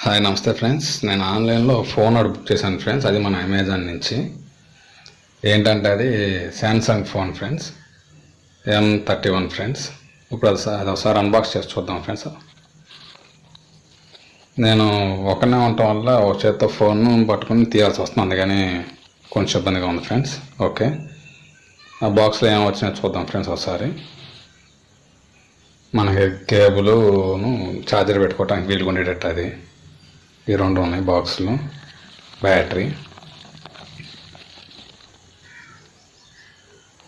Hi నమస్తే friends. నేను ఆన్లైన్లో ఫోన్ ఆర్డర్ బుక్ చేశాను ఫ్రెండ్స్. అది మన అమెజాన్ నుంచి. ఏంటంటే అది Samsung phone friends, M31 friends. ఇప్పుడు అది ఒకసారి అన్బాక్స్ చేసి చూద్దాం ఫ్రెండ్స్. నేను ఒకనే ఉండటం వల్ల ఒక చేత్తో ఫోన్ పట్టుకుని తీయాల్సి వస్తుంది, అందుకని కొంచెం ఇబ్బందిగా ఉంది ఫ్రెండ్స్. ఓకే, ఆ బాక్స్లో ఏమి వచ్చినాయో చూద్దాం ఫ్రెండ్స్ ఒకసారి. మనకి కేబుల్, ఛార్జర్ పెట్టుకోవడానికి వీలుగా ఉండేటట్టు అది ఈ రెండు ఉన్నాయి బాక్సులు. బ్యాటరీ.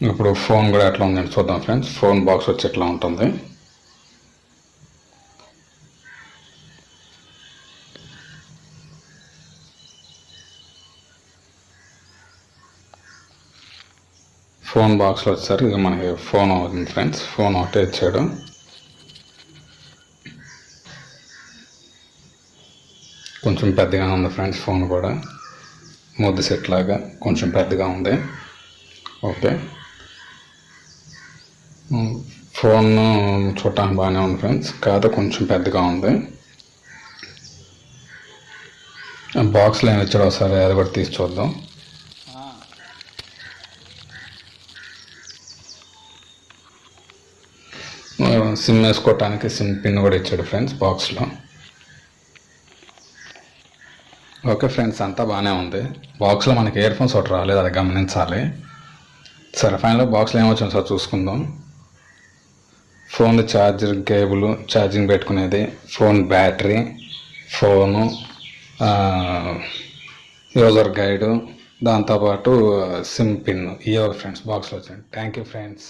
ఇప్పుడు ఫోన్ కూడా ఎట్లా ఉందని చూద్దాం ఫ్రెండ్స్. ఫోన్ బాక్స్ వచ్చి ఎట్లా ఉంటుంది. ఫోన్ బాక్స్లో వచ్చేసరికి ఇది మనకి ఫోన్ అవుతుంది ఫ్రెండ్స్. ఫోన్ ఒకటే ఇచ్చాడు. కొంచెం పెద్దగా ఉంది ఫ్రెండ్స్. ఫోన్ కూడా ముద్దు సెట్ లాగా కొంచెం పెద్దగా ఉంది. ఓకే, ఫోన్ చూడటానికి బాగానే ఉంది ఫ్రెండ్స్, కాదు కొంచెం పెద్దగా ఉంది. బాక్స్లో ఏమి ఇచ్చాడో ఒకసారి అది కూడా తీసి చూద్దాం. సిమ్ వేసుకోవటానికి సిమ్ పిన్ కూడా ఇచ్చాడు ఫ్రెండ్స్ బాక్స్లో. ఓకే ఫ్రెండ్స్, అంతా బాగానే ఉంది. బాక్స్లో మనకి ఇయర్ ఫోన్స్ ఒకటి రాలేదు, అది గమనించాలి. సరే, ఫైనల్గా బాక్స్లో ఏమొచ్చిందో సార్ చూసుకుందాం. ఫోన్ ఛార్జర్ కేబుల్, ఛార్జింగ్ పెట్టుకునేది, phone battery, phone, user guide, దాంతోపాటు సిమ్ పిన్. ఇవే ఫ్రెండ్స్ బాక్స్లో వచ్చింది. Thank you friends.